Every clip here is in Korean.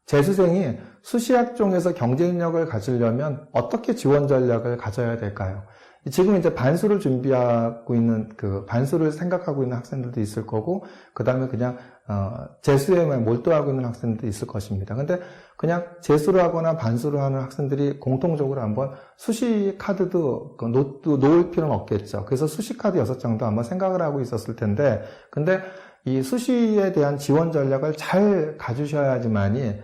재수생이 수시학종에서 경쟁력을 가지려면 어떻게 지원 전략을 가져야 될까요? 지금 이제 반수를 준비하고 있는, 반수를 생각하고 있는 학생들도 있을 거고, 그 다음에 그냥, 재수에만 몰두하고 있는 학생들도 있을 것입니다. 근데 그냥 재수를 하거나 반수를 하는 학생들이 공통적으로 한번 수시 카드도 놓을 필요는 없겠죠. 그래서 수시 카드 6장도 한번 생각을 하고 있었을 텐데, 근데 이 수시에 대한 지원 전략을 잘 가지셔야지만이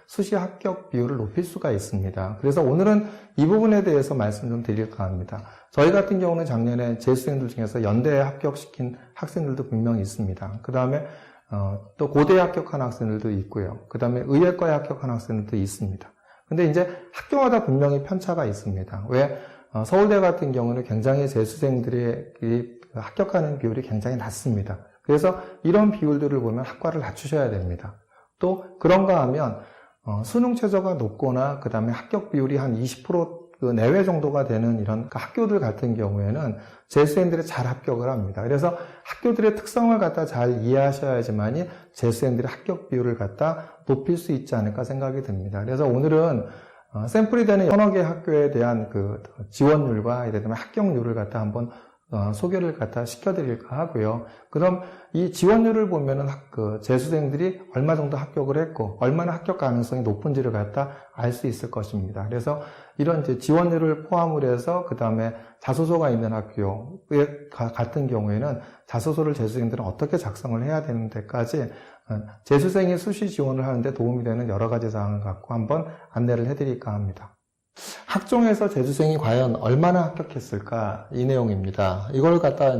수시 합격 비율을 높일 수가 있습니다. 그래서 오늘은 이 부분에 대해서 말씀 좀 드릴까 합니다. 저희 같은 경우는 작년에 재수생들 중에서 연대에 합격시킨 학생들도 분명히 있습니다. 그 다음에 또 고대에 합격한 학생들도 있고요. 그 다음에 의예과에 합격한 학생들도 있습니다. 근데 이제 학교마다 분명히 편차가 있습니다. 왜? 서울대 같은 경우는 굉장히 재수생들이 합격하는 비율이 굉장히 낮습니다. 그래서 이런 비율들을 보면 학과를 낮추셔야 됩니다. 또 그런가 하면 수능 최저가 높거나 그 다음에 합격 비율이 한 20% 내외 정도가 되는 이런 학교들 같은 경우에는 재수생들이 잘 합격을 합니다. 그래서 학교들의 특성을 갖다 잘 이해하셔야지만이 재수생들의 합격 비율을 갖다 높일 수 있지 않을까 생각이 듭니다. 그래서 오늘은 샘플이 되는 서너 개 학교에 대한 지원율과 예를 들면 합격률을 갖다 한번 소개를 갖다 시켜드릴까 하고요. 그럼 이 지원율을 보면은 재수생들이 얼마 정도 합격을 했고 얼마나 합격 가능성이 높은지를 갖다 알 수 있을 것입니다. 그래서 이런 이제 지원율을 포함을 해서 그 다음에 자소서가 있는 학교에 같은 경우에는 자소서를 재수생들은 어떻게 작성을 해야 되는 데까지 재수생이 수시 지원을 하는데 도움이 되는 여러 가지 사항을 갖고 한번 안내를 해드릴까 합니다. 학종에서 재수생이 과연 얼마나 합격했을까 이 내용입니다. 이걸 갖다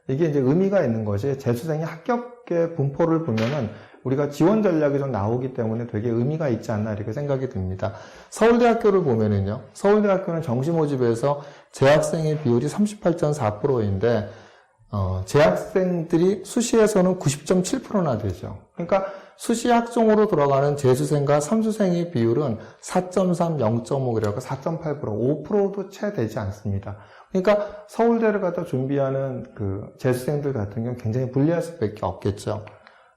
이게 의미가 있는 것이 재수생이 합격의 분포를 보면은 우리가 지원 전략이 좀 나오기 때문에 되게 의미가 있지 않나 이렇게 생각이 듭니다. 서울대학교를 보면은요, 서울대학교는 정시 모집에서 재학생의 비율이 38.4%인데 재학생들이 수시에서는 90.7%나 되죠. 그러니까 수시 학종으로 들어가는 재수생과 삼수생의 비율은 4.3, 0.5, 그래서 4.8%, 5%도 채 되지 않습니다. 그러니까 서울대를 갖다 준비하는 재수생들 같은 경우는 굉장히 불리할 수밖에 없겠죠.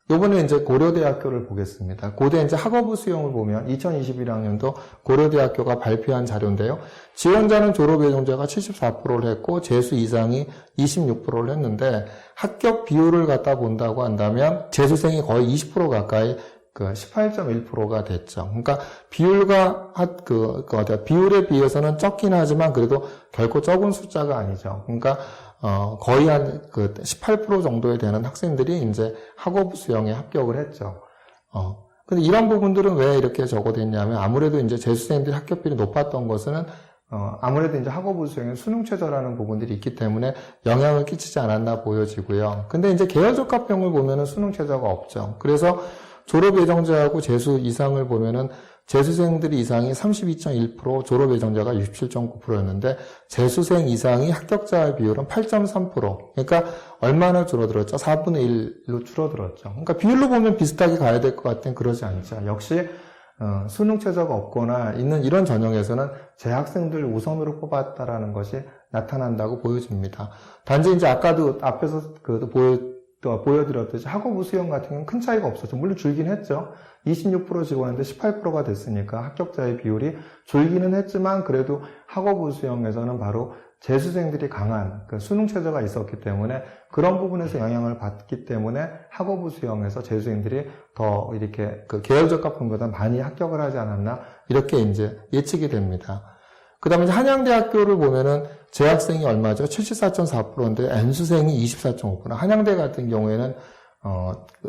요번에 이제 고려대학교를 보겠습니다. 고대 이제 학업부 수용을 보면 2021학년도 고려대학교가 발표한 자료인데요. 지원자는 졸업 예정자가 74%를 했고 재수 이상이 26%를 했는데 합격 비율을 갖다 본다고 한다면 재수생이 거의 20% 가까이 18.1%가 됐죠. 그러니까 비율에 비해서는 적긴 하지만 그래도 결코 적은 숫자가 아니죠. 그러니까 거의 한 18% 정도에 되는 학생들이 이제 학업 수용에 합격을 했죠. 근데 이런 부분들은 왜 이렇게 적어됐냐면 아무래도 이제 재수생들이 합격비율이 높았던 것은 아무래도 이제 학업 수용에 수능 최저라는 부분들이 있기 때문에 영향을 끼치지 않았나 보여지고요. 근데 이제 계열적합형을 보면은 수능 최저가 없죠. 그래서 졸업 예정자하고 재수 이상을 보면은 재수생들이 이상이 32.1%, 졸업 예정자가 67.9%였는데 재수생 이상이 합격자의 비율은 8.3%. 그러니까 얼마나 줄어들었죠? 4분의 1로 줄어들었죠. 그러니까 비율로 보면 비슷하게 가야 될 것 같은 그러지 않죠. 역시 수능 최저가 없거나 있는 이런 전형에서는 재학생들 우선으로 뽑았다라는 것이 나타난다고 보여집니다. 단지 이제 아까도 앞에서 보여드렸듯이 학업부 수용 같은 경우는 큰 차이가 없었죠. 물론 줄긴 했죠. 26% 지원했는데 18%가 됐으니까 합격자의 비율이 줄기는 했지만 그래도 학업부 수용에서는 바로 재수생들이 강한 수능 최저가 있었기 때문에 그런 부분에서 영향을 받기 때문에 학업부 수용에서 재수생들이 더 이렇게 계열적합형보다 많이 합격을 하지 않았나 이렇게 이제 예측이 됩니다. 그 다음에 한양대학교를 보면은 재학생이 얼마죠? 74.4%인데 N수생이 24.5%. 한양대 같은 경우에는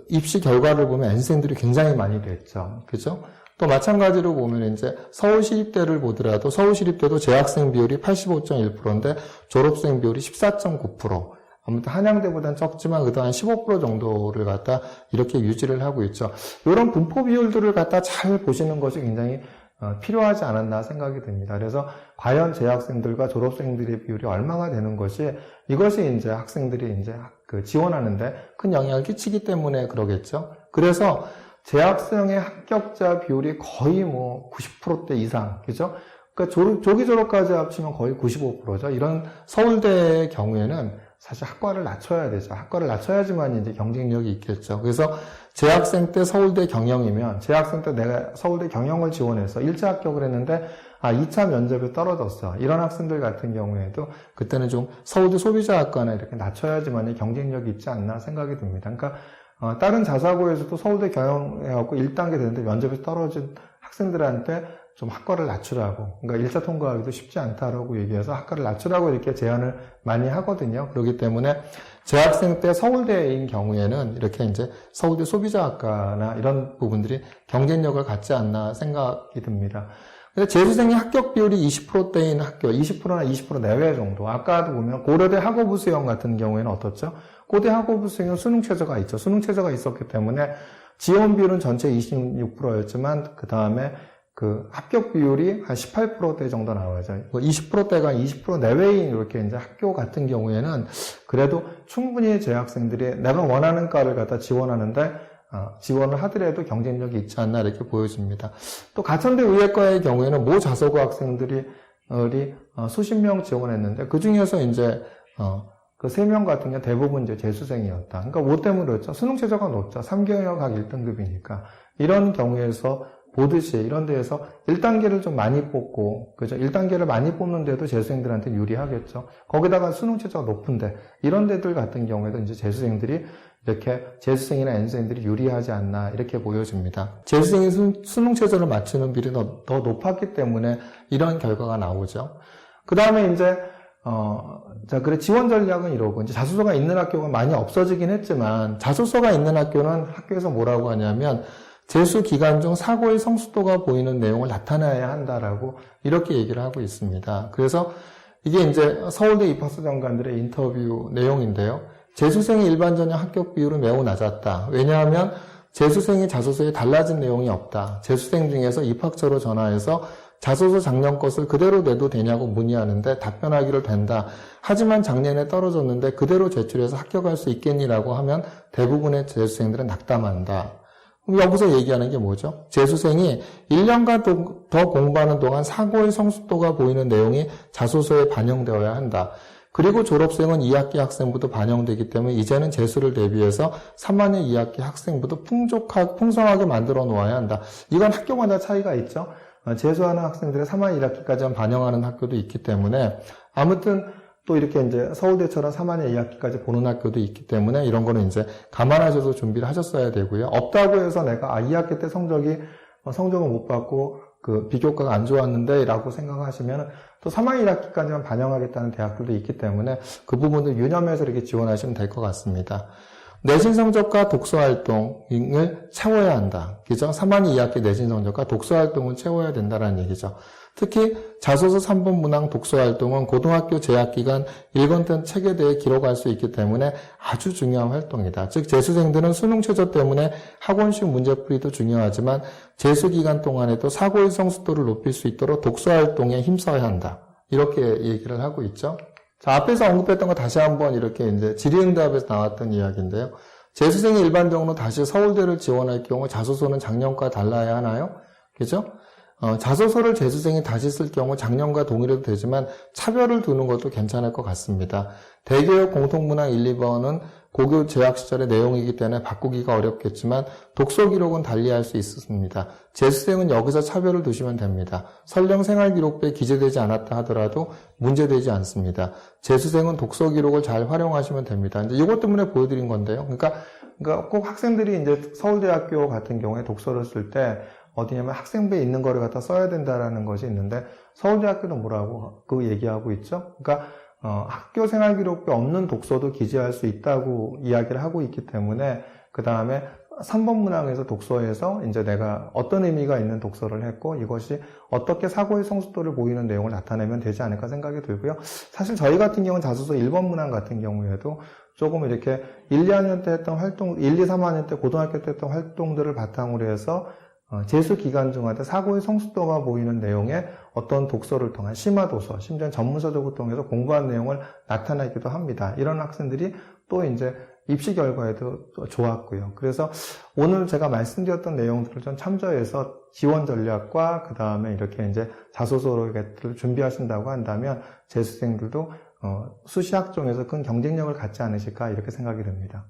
입시 결과를 보면 N생들이 굉장히 많이 됐죠. 그죠? 또 마찬가지로 보면 이제 서울시립대를 보더라도 서울시립대도 재학생 비율이 85.1%인데 졸업생 비율이 14.9%. 아무튼 한양대보다는 적지만 그래도 한 15% 정도를 갖다 이렇게 유지를 하고 있죠. 이런 분포 비율들을 갖다 잘 보시는 것이 굉장히 필요하지 않았나 생각이 듭니다. 그래서 과연 재학생들과 졸업생들의 비율이 얼마나 되는 것이 이것이 이제 학생들이 이제 지원하는데 큰 영향을 끼치기 때문에 그러겠죠. 그래서 재학생의 합격자 비율이 거의 90%대 이상, 그죠? 그러니까 조기 졸업까지 합치면 거의 95%죠. 이런 서울대의 경우에는 사실 학과를 낮춰야 되죠. 학과를 낮춰야지만 이제 경쟁력이 있겠죠. 그래서 재학생 때 서울대 경영이면 재학생 때 내가 서울대 경영을 지원해서 1차 합격을 했는데 2차 면접에 떨어졌어. 이런 학생들 같은 경우에도 그때는 좀 서울대 소비자학과나 이렇게 낮춰야지만 경쟁력이 있지 않나 생각이 듭니다. 그러니까 다른 자사고에서도 서울대 경영해갖고 1단계 되는데 면접에서 떨어진 학생들한테 좀 학과를 낮추라고, 그러니까 1차 통과하기도 쉽지 않다라고 얘기해서 학과를 낮추라고 이렇게 제안을 많이 하거든요. 그렇기 때문에 재학생 때 서울대인 경우에는 이렇게 이제 서울대 소비자학과나 이런 부분들이 경쟁력을 갖지 않나 생각이 듭니다. 근데 재수생의 합격 비율이 20%대인 학교, 20%나 20% 내외 정도. 아까도 보면 고려대 학업부 수형 같은 경우에는 어떻죠? 고대 학업부 수형은 수능 최저가 있죠. 수능 최저가 있었기 때문에 지원 비율은 전체 26%였지만 그 다음에 그 합격 비율이 한 18%대 정도 나와야죠. 20%대가 20% 내외인 이렇게 이제 학교 같은 경우에는 그래도 충분히 재학생들이 내가 원하는 과를 갖다 지원하는데 지원을 하더라도 경쟁력이 있지 않나 이렇게 보여집니다. 또 가천대 의예과의 경우에는 모 자소고 학생들이 수십 명 지원했는데 그 중에서 이제 그 3명 같은 경우 대부분 이제 재수생이었다. 그러니까 뭐 때문에 그렇죠? 수능 최저가 높죠. 3개월 각 1등급이니까. 이런 경우에서 보듯이 이런 데에서 1단계를 좀 많이 뽑고, 그죠? 1단계를 많이 뽑는데도 재수생들한테 유리하겠죠. 거기다가 수능 최저가 높은데, 이런 데들 같은 경우에도 이제 재수생들이 이렇게 재수생이나 N수생들이 유리하지 않나 이렇이 보여집니다. 재수생이 수능 최저를 맞추는 비율이 더 높았기 때문에 이런 결과가 나오죠. 그 다음에 이제 그래, 지원 전략은 이러고, 이제 자소서가 있는 학교가 많이 없어지긴 했지만, 자소서가 있는 학교는 학교에서 뭐라고 하냐면, 재수 기간 중 사고의 성숙도가 보이는 내용을 나타내야 한다라고 이렇게 얘기를 하고 있습니다. 그래서 이게 이제 서울대 입학사 장관들의 인터뷰 내용인데요. 재수생의 일반 전형 합격 비율은 매우 낮았다. 왜냐하면 재수생의 자소서에 달라진 내용이 없다. 재수생 중에서 입학처로 전화해서 자소서 작년 것을 그대로 내도 되냐고 문의하는데 답변하기를 된다. 하지만 작년에 떨어졌는데 그대로 제출해서 합격할 수 있겠니라고 하면 대부분의 재수생들은 낙담한다. 그럼 여기서 얘기하는 게 뭐죠? 재수생이 1년간 더 공부하는 동안 사고의 성숙도가 보이는 내용이 자소서에 반영되어야 한다. 그리고 졸업생은 2학기 학생부도 반영되기 때문에 이제는 재수를 대비해서 3학년 2학기 학생부도 풍성하게 만들어 놓아야 한다. 이건 학교마다 차이가 있죠. 재수하는 학생들의 3학년 1학기까지만 반영하는 학교도 있기 때문에 아무튼 또 이렇게 이제 서울대처럼 3학년 2학기까지 보는 학교도 있기 때문에 이런 거는 이제 감안하셔서 준비를 하셨어야 되고요. 없다고 해서 내가 2학기 때 성적을 못 받고 그 비교과가 안 좋았는데 라고 생각하시면 또 3학년 1학기까지만 반영하겠다는 대학들도 있기 때문에 그 부분을 유념해서 이렇게 지원하시면 될 것 같습니다. 내신 성적과 독서 활동을 채워야 한다. 그죠? 3학년 2학기 내신 성적과 독서 활동을 채워야 된다는 얘기죠. 특히 자소서 3번 문항 독서 활동은 고등학교 재학 기간 읽었던 책에 대해 기록할 수 있기 때문에 아주 중요한 활동이다. 즉 재수생들은 수능 최저 때문에 학원식 문제풀이도 중요하지만 재수 기간 동안에도 사고의 성숙도를 높일 수 있도록 독서 활동에 힘써야 한다. 이렇게 얘기를 하고 있죠. 자, 앞에서 언급했던 거 다시 한번 이렇게 이제 질의응답에서 나왔던 이야기인데요. 재수생이 일반적으로 다시 서울대를 지원할 경우 자소서는 작년과 달라야 하나요? 그죠? 자소서를 재수생이 다시 쓸 경우 작년과 동일해도 되지만 차별을 두는 것도 괜찮을 것 같습니다. 대교육 공통문항 1, 2번은 고교 재학 시절의 내용이기 때문에 바꾸기가 어렵겠지만 독서 기록은 달리할 수 있습니다. 재수생은 여기서 차별을 두시면 됩니다. 설령 생활기록부에 기재되지 않았다 하더라도 문제되지 않습니다. 재수생은 독서 기록을 잘 활용하시면 됩니다. 이제 이것 때문에 보여드린 건데요. 그러니까 꼭 학생들이 이제 서울대학교 같은 경우에 독서를 쓸 때 어디냐면 학생부에 있는 거를 갖다 써야 된다라는 것이 있는데 서울대학교는 뭐라고 그 얘기하고 있죠? 그러니까 학교 생활기록부에 없는 독서도 기재할 수 있다고 이야기를 하고 있기 때문에 그 다음에 3번 문항에서 독서에서 이제 내가 어떤 의미가 있는 독서를 했고 이것이 어떻게 사고의 성숙도를 보이는 내용을 나타내면 되지 않을까 생각이 들고요. 사실 저희 같은 경우는 자소서 1번 문항 같은 경우에도 조금 이렇게 1, 2학년 때 했던 활동, 1, 2, 3학년 때 고등학교 때 했던 활동들을 바탕으로 해서 재수 기간 중한테 사고의 성숙도가 보이는 내용의 어떤 독서를 통한 심화도서, 심지어 전문서적을 통해서 공부한 내용을 나타내기도 합니다. 이런 학생들이 또 이제 입시 결과에도 좋았고요. 그래서 오늘 제가 말씀드렸던 내용들을 좀 참조해서 지원 전략과 그 다음에 이렇게 이제 자소서를 준비하신다고 한다면 재수생들도 수시학종에서 큰 경쟁력을 갖지 않으실까 이렇게 생각이 됩니다.